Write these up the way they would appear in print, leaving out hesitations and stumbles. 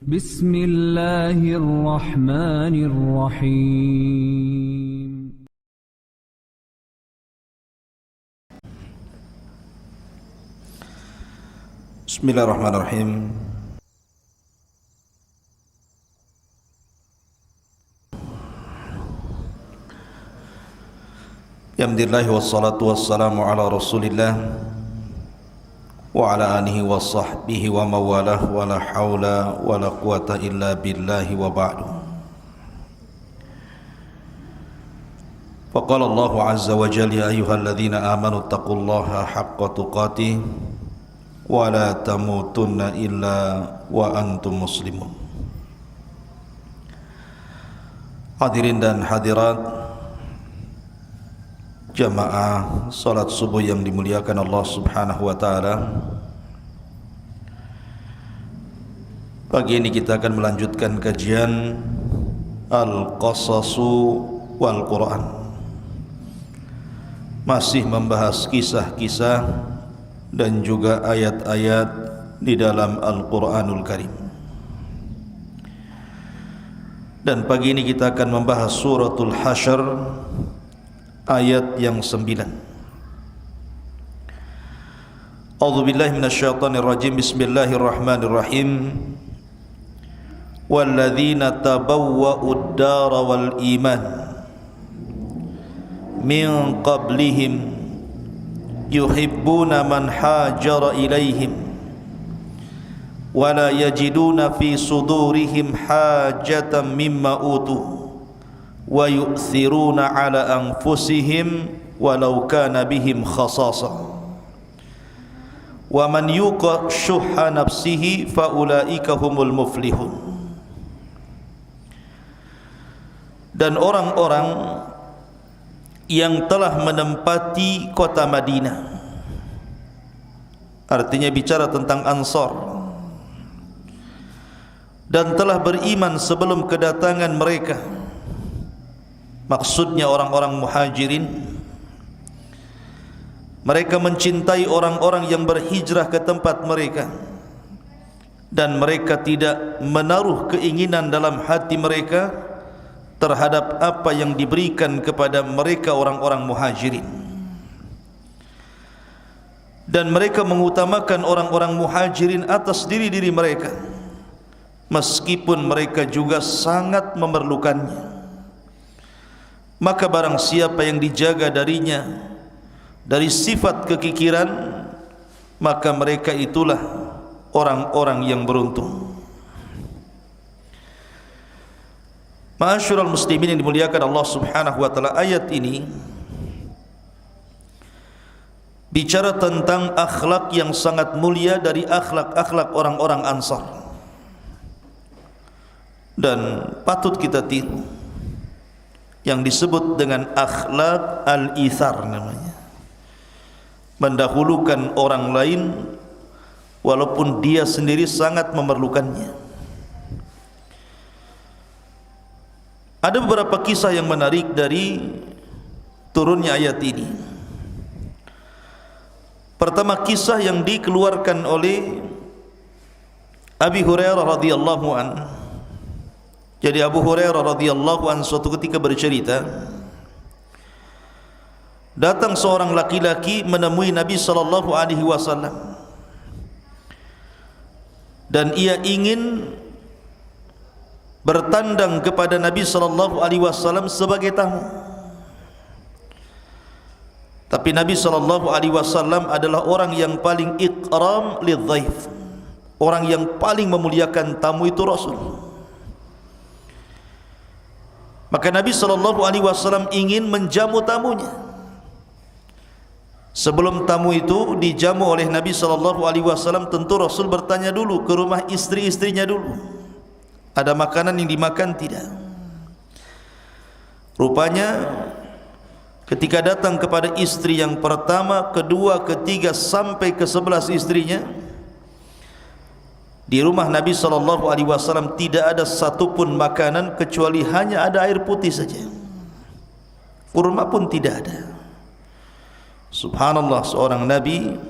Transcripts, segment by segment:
بسم الله الرحمن الرحيم. بسم الله الرحمن الرحيم. Alhamdulillah wassalatu wassalamu ala rasulillah wa ala alihi wa sahbihi wa mawalah wa la hawla wa la quwata illa billahi wa ba'du. Faqala Allahu azza wa jalla ya ayyuhalladzina amanu taqullaha haqqa tuqatih wa la tamutunna illa wa antum muslimun. Hadirin dan hadirat jamaah salat subuh yang dimuliakan Allah subhanahu wa ta'ala, pagi ini kita akan melanjutkan kajian Al-Qasasu wal Quran, masih membahas kisah-kisah dan juga ayat-ayat di dalam Al-Quranul Karim. Dan pagi ini kita akan membahas suratul Hasyr ayat yang 9. A'udzubillahi minasyaitonir rajim. Bismillahirrahmanirrahim. Walladzina tabawwa'ud dara wal iman min qablihim yuhibbuna man hajara ilaihim wa la yajiduna fi sudurihim hajatan mimma utuh wa yu'thiruna ala anfusihim walau kana bihim khasasa wa man yuqa syuhha nafsihi fa ulaika humul muflihun. Dan orang-orang yang telah menempati kota Madinah, artinya bicara tentang Ansar, dan telah beriman sebelum kedatangan mereka, maksudnya orang-orang muhajirin. Mereka mencintai orang-orang yang berhijrah ke tempat mereka, dan mereka tidak menaruh keinginan dalam hati mereka terhadap apa yang diberikan kepada mereka orang-orang muhajirin. Dan mereka mengutamakan orang-orang muhajirin atas diri-diri mereka, meskipun mereka juga sangat memerlukannya. Maka barang siapa yang dijaga darinya dari sifat kekikiran, maka mereka itulah orang-orang yang beruntung. Ma'asyiral muslimin yang dimuliakan Allah subhanahu wa ta'ala, ayat ini bicara tentang akhlak yang sangat mulia dari akhlak-akhlak orang-orang Ansar, dan patut kita tiru, yang disebut dengan akhlak al-ithar namanya, mendahulukan orang lain walaupun dia sendiri sangat memerlukannya. Ada beberapa kisah yang menarik dari turunnya ayat ini. Pertama, kisah yang dikeluarkan oleh Abi Hurairah radhiyallahu anhu. Jadi Abu Hurairah radhiyallahu anhu suatu ketika bercerita, datang seorang laki-laki menemui Nabi sallallahu alaihi wasallam, dan ia ingin bertandang kepada Nabi sallallahu alaihi wasallam sebagai tamu. Tapi Nabi sallallahu alaihi wasallam adalah orang yang paling ikram lidhaif, orang yang paling memuliakan tamu itu Rasul. Maka Nabi SAW ingin menjamu tamunya. Sebelum tamu itu dijamu oleh Nabi SAW, tentu Rasul bertanya dulu ke rumah istri-istrinya dulu, ada makanan yang dimakan tidak. Rupanya ketika datang kepada istri yang pertama, kedua, ketiga, sampai ke-11 istrinya, di rumah Nabi SAW tidak ada satupun makanan kecuali hanya ada air putih saja. Kurma pun tidak ada. Subhanallah, seorang Nabi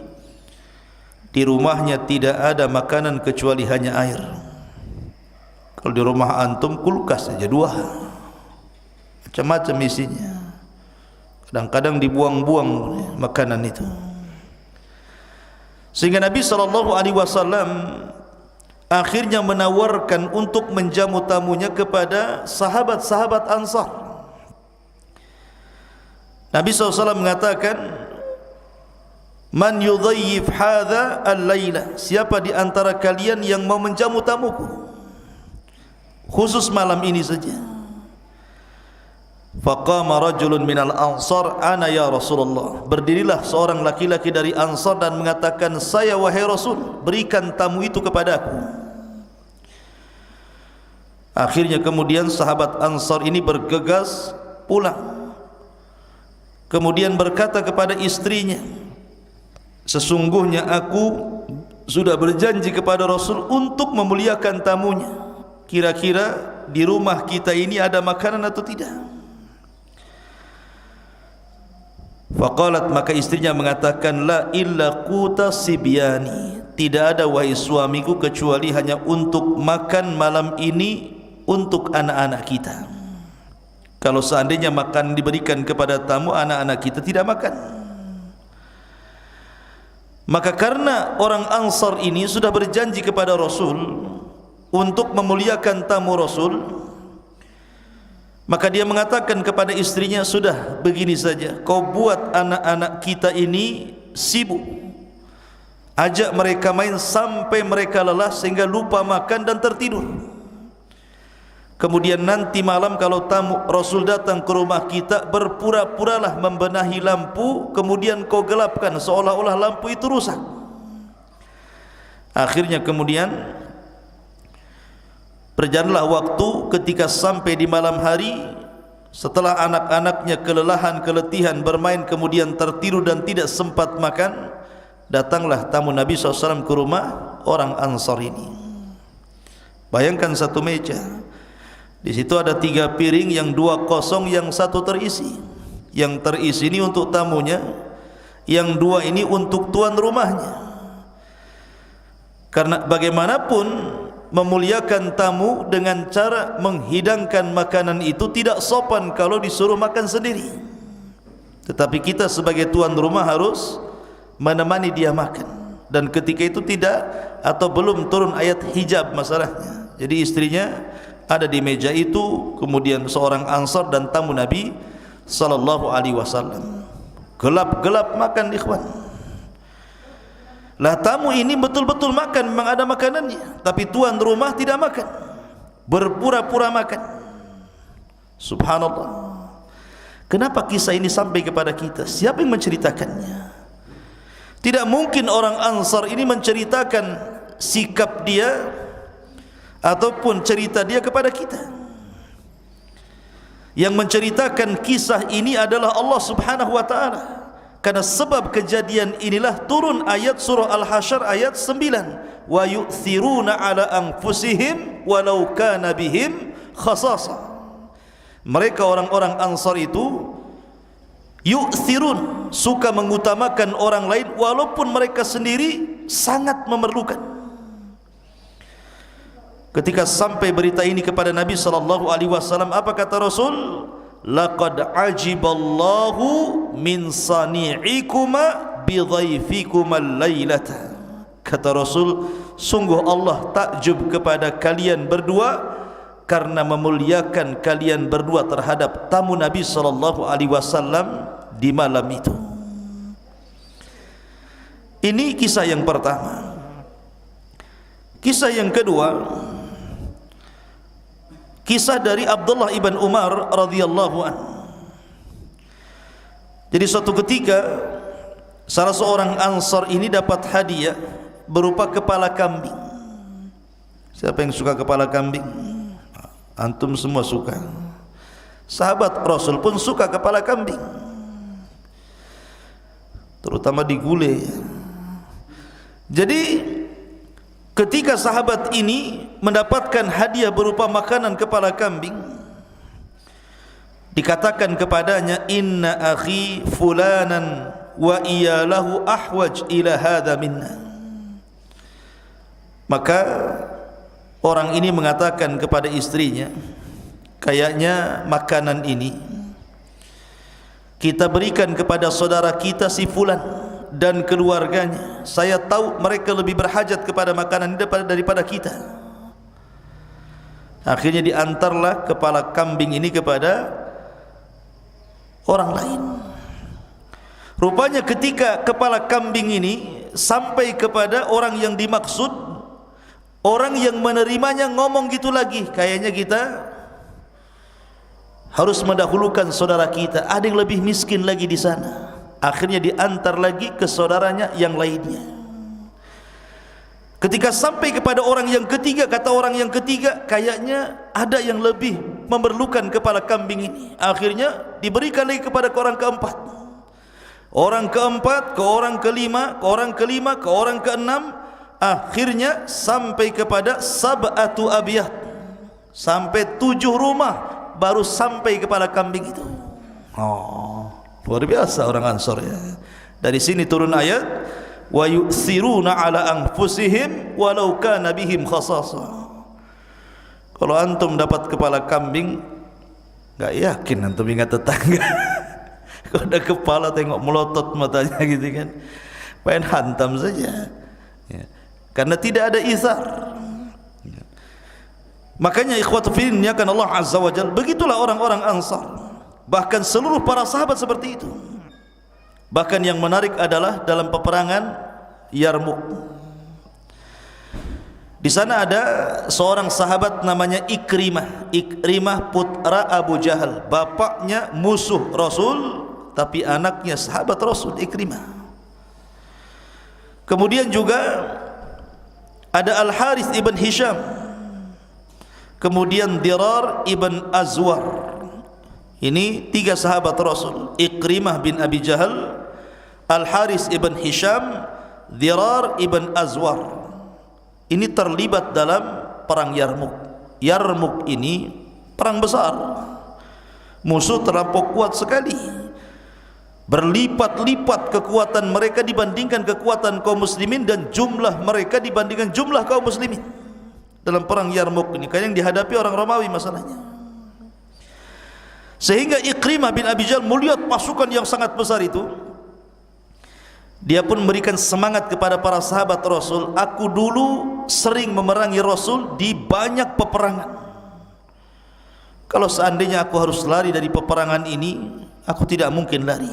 di rumahnya tidak ada makanan kecuali hanya air. Kalau di rumah antum kulkas saja 2, macam-macam isinya. Kadang-kadang dibuang-buang makanan itu. Sehingga Nabi SAW akhirnya menawarkan untuk menjamu tamunya kepada sahabat-sahabat Ansar. Nabi SAW mengatakan, "Man yudhayyif hadha al-laila?" Siapa di antara kalian yang mau menjamu tamuku khusus malam ini saja? Faqama rajulun minal ansar, "Ana ya Rasulullah." Berdirilah seorang laki-laki dari Ansar dan mengatakan, "Saya wahai Rasul, berikan tamu itu kepadaku." Akhirnya kemudian sahabat Ansar ini bergegas pulang. Kemudian berkata kepada istrinya, "Sesungguhnya aku sudah berjanji kepada Rasul untuk memuliakan tamunya. Kira-kira di rumah kita ini ada makanan atau tidak?" Faqalat, maka istrinya mengatakan, "La illa quta sibyani." Tidak ada wahai suamiku kecuali hanya untuk makan malam ini untuk anak-anak kita. Kalau seandainya makan diberikan kepada tamu, anak-anak kita tidak makan. Maka karena orang Ansar ini sudah berjanji kepada Rasul untuk memuliakan tamu Rasul, maka dia mengatakan kepada istrinya, "Sudah, begini saja, kau buat anak-anak kita ini sibuk, ajak mereka main sampai mereka lelah sehingga lupa makan dan tertidur. Kemudian nanti malam kalau tamu Rasul datang ke rumah kita, berpura-puralah membenahi lampu, kemudian kau gelapkan seolah-olah lampu itu rusak." Akhirnya kemudian berjalanlah waktu, ketika sampai di malam hari, setelah anak-anaknya kelelahan, keletihan bermain, kemudian tertidur dan tidak sempat makan, datanglah tamu Nabi SAW ke rumah orang Ansar ini. Bayangkan satu meja, di situ ada 3 piring, yang 2 kosong, yang 1 terisi. Yang terisi ini untuk tamunya, yang 2 ini untuk tuan rumahnya. Karena bagaimanapun memuliakan tamu dengan cara menghidangkan makanan itu tidak sopan kalau disuruh makan sendiri. Tetapi kita sebagai tuan rumah harus menemani dia makan. Dan ketika itu tidak atau belum turun ayat hijab masalahnya. Jadi istrinya ada di meja itu, kemudian seorang Ansar dan tamu Nabi SAW. Gelap-gelap makan, ikhwan. Lah tamu ini betul-betul makan, memang ada makanannya, tapi tuan rumah tidak makan, berpura-pura makan. Subhanallah. Kenapa kisah ini sampai kepada kita? Siapa yang menceritakannya? Tidak mungkin orang Ansar ini menceritakan sikap dia ataupun cerita dia kepada kita. Yang menceritakan kisah ini adalah Allah Subhanahu wa ta'ala. Karena sebab kejadian inilah turun ayat surah Al-Hasyr ayat 9, "Wa yu'thiruna ala anfusihim walau kana bihim khasasah." Mereka orang-orang Ansar itu yu'thirun, suka mengutamakan orang lain walaupun mereka sendiri sangat memerlukan. Ketika sampai berita ini kepada Nabi SAW, apa kata Rasul? "Laqad ajiballahu min sani'ikuma bidhaifikuma al-lailata." Kata Rasul, sungguh Allah takjub kepada kalian berdua karena memuliakan kalian berdua terhadap tamu Nabi SAW di malam itu. Ini kisah yang pertama. Kisah yang kedua, kisah dari Abdullah ibn Umar radhiyallahu anhu. Jadi suatu ketika salah seorang Ansar ini dapat hadiah berupa kepala kambing. Siapa yang suka kepala kambing? Antum semua suka. Sahabat Rasul pun suka kepala kambing, terutama digulai. Jadi ketika sahabat ini mendapatkan hadiah berupa makanan kepala kambing, dikatakan kepadanya, "Inna akhi fulanan wa iyalahu ahwaj ila hadha minna." Maka orang ini mengatakan kepada istrinya, kayaknya makanan ini kita berikan kepada saudara kita si fulan dan keluarganya. Saya tahu mereka lebih berhajat kepada makanan ini daripada kita. Akhirnya diantarlah kepala kambing ini kepada orang lain. Rupanya ketika kepala kambing ini sampai kepada orang yang dimaksud, orang yang menerimanya ngomong gitu lagi, kayaknya kita harus mendahulukan saudara kita, ada yang lebih miskin lagi di sana. Akhirnya diantar lagi ke saudaranya yang lainnya. Ketika sampai kepada orang yang ketiga, kata orang yang ketiga, kayaknya ada yang lebih memerlukan kepala kambing ini. Akhirnya diberikan lagi kepada orang keempat. Orang keempat ke orang kelima, ke orang kelima, ke orang keenam. Akhirnya sampai kepada sab'atu abiyat, sampai 7 rumah baru sampai kepala kambing itu. Oh, luar biasa orang Ansor ya. Dari sini turun ayat, wa yu'thiruna ala anfusihim walau kana bihim khasasah. Kalau antum dapat kepala kambing, enggak yakin antum ingat tetangga. Kalau ada kepala tengok melotot matanya gitu kan, pengen hantam saja ya. Karena tidak ada izar ya. Makanya ikhwatu fillah kan Allah Azza wa Jalla, begitulah orang-orang Ansar, bahkan seluruh para sahabat seperti itu. Bahkan yang menarik adalah dalam peperangan Yarmuk. Di sana ada seorang sahabat namanya Ikrimah. Ikrimah putra Abu Jahal, bapaknya musuh Rasul tapi anaknya sahabat Rasul, Ikrimah. Kemudian juga ada Al-Harith ibn Hisham, kemudian Dirar ibn Azwar. Ini 3 sahabat Rasul, Ikrimah bin Abi Jahal, Al-Harith ibn Hisham, Dirar ibn Azwar. Ini terlibat dalam perang Yarmuk. Yarmuk ini perang besar, musuh terlampau kuat sekali, berlipat-lipat kekuatan mereka dibandingkan kekuatan kaum muslimin, dan jumlah mereka dibandingkan jumlah kaum muslimin dalam perang Yarmuk ini. Kan yang dihadapi orang Romawi masalahnya. Sehingga Ikrimah bin Abi Jahal melihat pasukan yang sangat besar itu, dia pun memberikan semangat kepada para sahabat Rasul. Aku dulu sering memerangi Rasul di banyak peperangan. Kalau seandainya aku harus lari dari peperangan ini, aku tidak mungkin lari.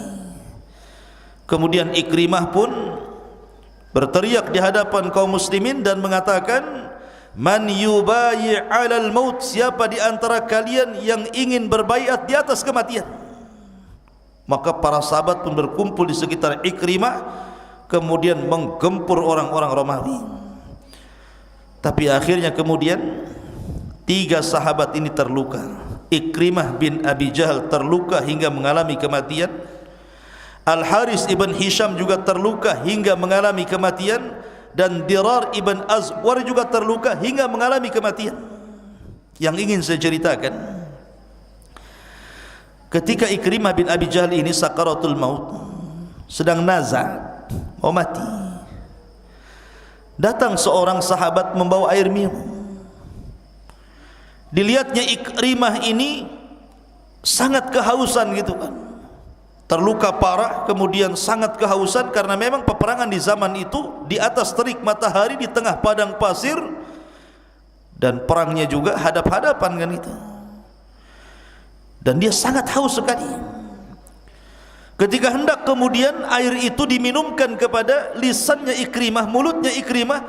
Kemudian Ikrimah pun berteriak di hadapan kaum muslimin dan mengatakan, man yubayyi 'alal maut, siapa di antara kalian yang ingin berbaiat di atas kematian? Maka para sahabat pun berkumpul di sekitar Ikrimah, kemudian menggempur orang-orang Romawi. Tapi akhirnya kemudian 3 sahabat ini terluka. Ikrimah bin Abi Jahal terluka hingga mengalami kematian. Al-Harith ibn Hisham juga terluka hingga mengalami kematian, dan Dirar ibn Azwar juga terluka hingga mengalami kematian. Yang ingin saya ceritakan, ketika Ikrimah bin Abi Jahal ini sakaratul maut, sedang nazak, mau mati, datang seorang sahabat membawa air minum. Dilihatnya Ikrimah ini sangat kehausan gitu kan, terluka parah, kemudian sangat kehausan, karena memang peperangan di zaman itu di atas terik matahari di tengah padang pasir, dan perangnya juga hadap-hadapan kan itu, dan dia sangat haus sekali. Ketika hendak kemudian air itu diminumkan kepada lisannya Ikrimah, mulutnya Ikrimah,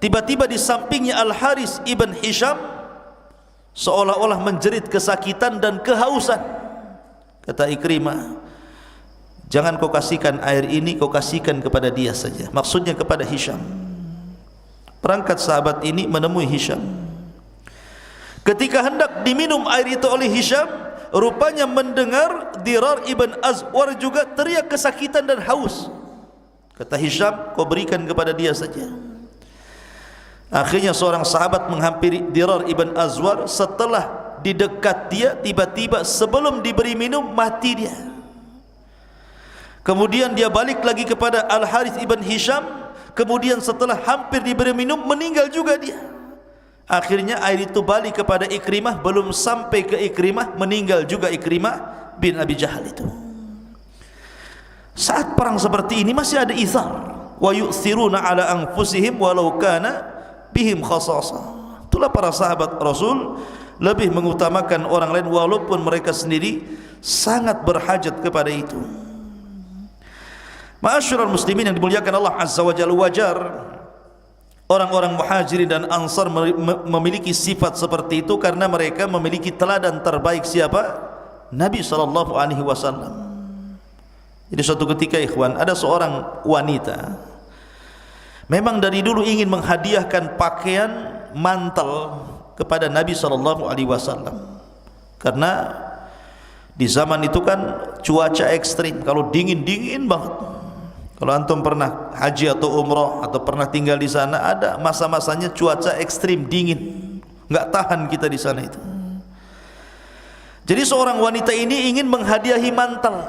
tiba-tiba di sampingnya Al-Harith ibn Hisham seolah-olah menjerit kesakitan dan kehausan. Kata Ikrimah, jangan kau kasihkan air ini, kau kasihkan kepada dia saja, maksudnya kepada Hisham. Perangkat sahabat ini menemui Hisham. Ketika hendak diminum air itu oleh Hisham, rupanya mendengar Dirar ibn Azwar juga teriak kesakitan dan haus. Kata Hisham, kau berikan kepada dia saja. Akhirnya seorang sahabat menghampiri Dirar ibn Azwar. Setelah di dekat dia, tiba-tiba sebelum diberi minum mati dia. Kemudian dia balik lagi kepada Al-Harith ibn Hisham. Kemudian setelah hampir diberi minum, meninggal juga dia. Akhirnya air itu balik kepada Ikrimah, belum sampai ke Ikrimah meninggal juga Ikrimah bin Abi Jahal itu. Saat perang seperti ini masih ada ithar, wa yu'thiruna ala anfusihim walau kana bihim khasasah. Itulah para sahabat Rasul lebih mengutamakan orang lain walaupun mereka sendiri sangat berhajat kepada itu. Ma'asyiral muslimin yang dimuliakan Allah Azza wa Jalla, wajar orang-orang Muhajirin dan Ansar memiliki sifat seperti itu karena mereka memiliki teladan terbaik siapa? Nabi sallallahu alaihi wasallam. Jadi suatu ketika ikhwan, ada seorang wanita memang dari dulu ingin menghadiahkan pakaian mantel kepada Nabi sallallahu alaihi wasallam. Karena di zaman itu kan cuaca ekstrim, kalau dingin-dingin banget. Kalau antum pernah haji atau umrah atau pernah tinggal di sana, ada masa-masanya cuaca ekstrim dingin, enggak tahan kita di sana itu. Jadi seorang wanita ini ingin menghadiahi mantel,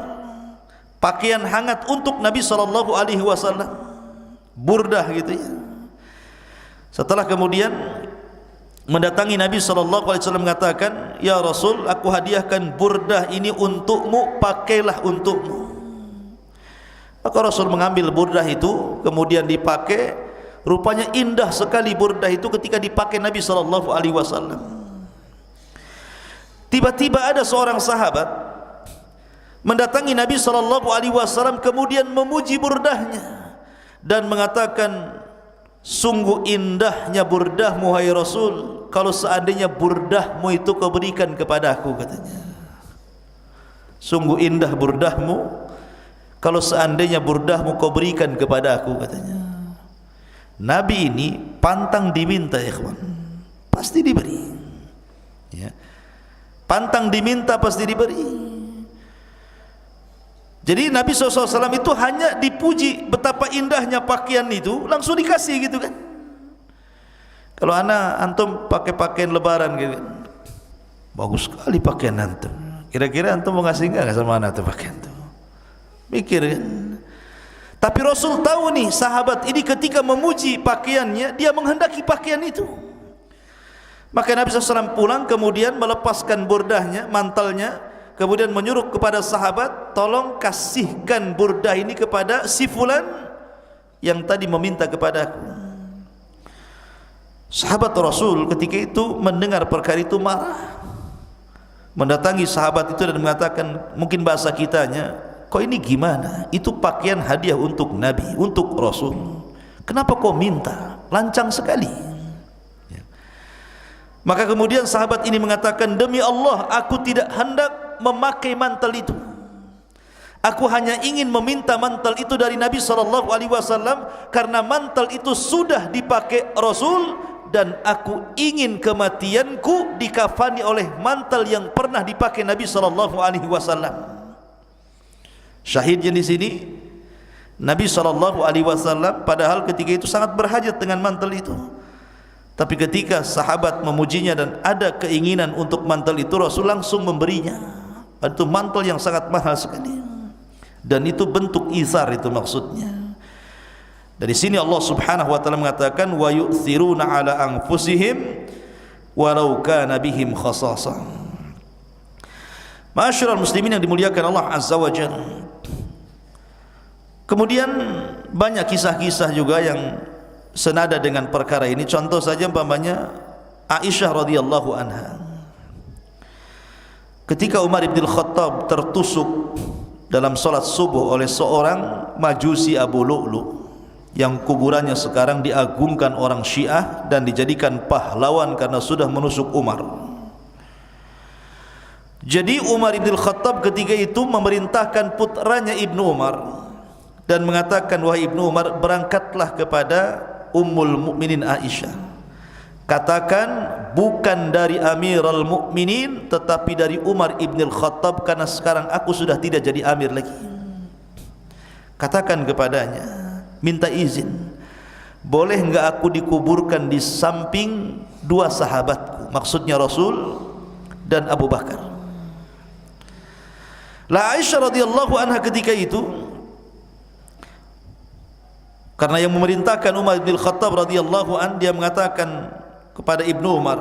pakaian hangat untuk Nabi sallallahu alaihi wasallam, burdah gitu ya. Setelah kemudian mendatangi Nabi sallallahu alaihi wasallam mengatakan, "Ya Rasul, aku hadiahkan burdah ini untukmu, pakailah untukmu." Maka Rasul mengambil burdah itu, kemudian dipakai. Rupanya indah sekali burdah itu ketika dipakai Nabi sallallahu alaihi wasallam. Tiba-tiba ada seorang sahabat mendatangi Nabi sallallahu alaihi wasallam, kemudian memuji burdahnya dan mengatakan, "Sungguh indahnya burdahmu hai Rasul, kalau seandainya burdahmu itu kau berikan kepadaku," katanya. "Sungguh indah burdahmu, kalau seandainya burdahmu kau berikan kepada aku," katanya. Nabi ini pantang diminta ikhwan, pasti diberi ya. Pantang diminta pasti diberi. Jadi Nabi SAW itu hanya dipuji betapa indahnya pakaian itu, langsung dikasih gitu kan. Kalau antum pakai pakaian lebaran gitu kan, bagus sekali pakaian antum, kira-kira antum mau ngasih enggak sama anak tuh pakaian tuh? Mikir kan. Tapi Rasul tahu nih, sahabat ini ketika memuji pakaiannya, dia menghendaki pakaian itu. Maka Nabi SAW pulang, kemudian melepaskan burdahnya, mantalnya, kemudian menyuruh kepada sahabat, "Tolong kasihkan burdah ini kepada si fulan yang tadi meminta kepadaku." Sahabat Rasul ketika itu mendengar perkara itu marah, mendatangi sahabat itu dan mengatakan, mungkin bahasa kitanya, "Kok ini gimana? Itu pakaian hadiah untuk Nabi, untuk Rasul. Kenapa kau minta? Lancang sekali." Ya. Maka kemudian sahabat ini mengatakan, "Demi Allah, aku tidak hendak memakai mantel itu. Aku hanya ingin meminta mantel itu dari Nabi sallallahu alaihi wasallam karena mantel itu sudah dipakai Rasul dan aku ingin kematianku dikafani oleh mantel yang pernah dipakai Nabi sallallahu alaihi wasallam." Syahidnya di sini Nabi sallallahu alaihi wasallam padahal ketika itu sangat berhajat dengan mantel itu. Tapi ketika sahabat memujinya dan ada keinginan untuk mantel itu, Rasul langsung memberinya. Itu mantel yang sangat mahal sekali. Dan itu bentuk izar, itu maksudnya. Dari sini Allah Subhanahu wa taala mengatakan, "Wa yu'thiruna 'ala anfusihim walau kana bihim khasasah." Ma'asyiral muslimin yang dimuliakan Allah Azza wa Jalla. Kemudian banyak kisah-kisah juga yang senada dengan perkara ini. Contoh saja umpamanya Aisyah radhiyallahu anha. Ketika Umar bin Khattab tertusuk dalam salat subuh oleh seorang majusi Abu Lu'lu yang kuburannya sekarang diagungkan orang Syiah dan dijadikan pahlawan karena sudah menusuk Umar. Jadi Umar bin Khattab ketika itu memerintahkan putranya Ibnu Umar dan mengatakan, "Wahai Ibnu Umar, berangkatlah kepada Ummul Mukminin Aisyah. Katakan bukan dari Amirul Mukminin tetapi dari Umar ibn Khattab karena sekarang aku sudah tidak jadi amir lagi. Katakan kepadanya, minta izin, boleh enggak aku dikuburkan di samping dua sahabatku," maksudnya Rasul dan Abu Bakar. La Aisyah radhiyallahu anha ketika itu, karena yang memerintahkan Umar bin Khattab radhiyallahu an, dia mengatakan, kepada Ibnu Umar,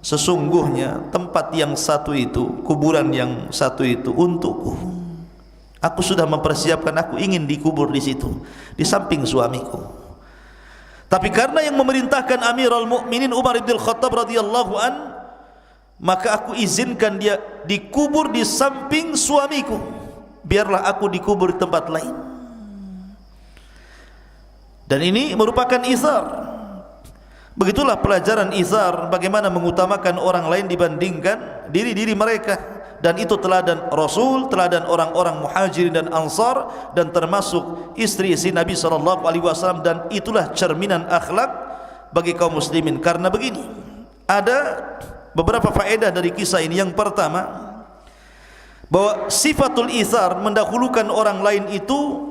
sesungguhnya tempat yang satu itu, kuburan yang satu itu untukku. Aku sudah mempersiapkan, aku ingin dikubur di situ, di samping suamiku. Tapi karena yang memerintahkan Amirul Mukminin Umar bin Khattab radhiyallahu an, maka aku izinkan dia dikubur di samping suamiku. Biarlah aku dikubur di tempat lain. Dan ini merupakan izar. Begitulah pelajaran izar, bagaimana mengutamakan orang lain dibandingkan diri-diri mereka. Dan itu teladan Rasul, teladan orang-orang Muhajirin dan Ansar, dan termasuk istri-istri Nabi SAW. Dan itulah cerminan akhlak bagi kaum muslimin. Karena begini, ada beberapa faedah dari kisah ini. Yang pertama, bahwa sifatul izar, mendahulukan orang lain, itu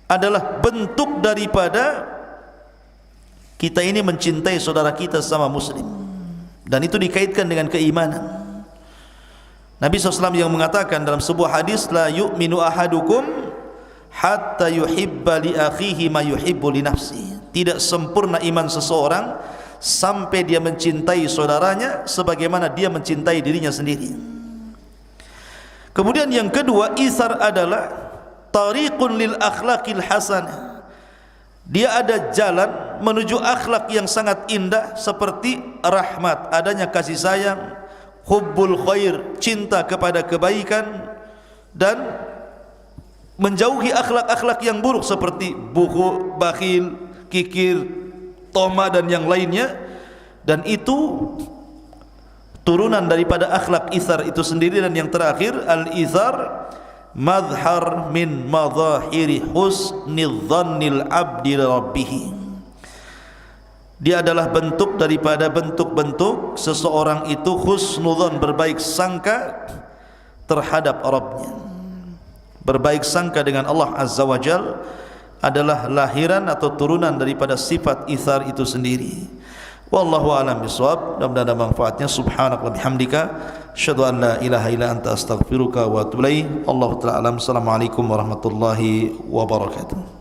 adalah bentuk daripada kita ini mencintai saudara kita sama muslim, dan itu dikaitkan dengan keimanan. Nabi SAW yang mengatakan dalam sebuah hadis, la yu'minu ahadukum hatta yuhibba li akhihi ma yuhibbu li nafsihi. Tidak sempurna iman seseorang sampai dia mencintai saudaranya sebagaimana dia mencintai dirinya sendiri. Kemudian yang kedua, izar adalah tariqun lil akhlaqil hasanah. Dia ada jalan menuju akhlak yang sangat indah, seperti rahmat, adanya kasih sayang, hubbul khair, cinta kepada kebaikan, dan menjauhi akhlak-akhlak yang buruk seperti bukhul, bakhil, kikir, toma, dan yang lainnya. Dan itu turunan daripada akhlak izar itu sendiri. Dan yang terakhir, al-izar madhar min madhahiri husnil dhannil abdi rabbih. Dia adalah bentuk daripada bentuk-bentuk seseorang itu husnudzan, berbaik sangka terhadap Rabbnya. Berbaik sangka dengan Allah Azza wa Jal adalah lahiran atau turunan daripada sifat izar itu sendiri. Wallahu a'lam bishawab. Mudah-mudahan ada manfaatnya. Subhanallah bihamdika, asyhadu an la ilaha illa anta astaghfiruka wa atubu ilaik. Allahu ta'ala alam. Assalamualaikum warahmatullahi wabarakatuh.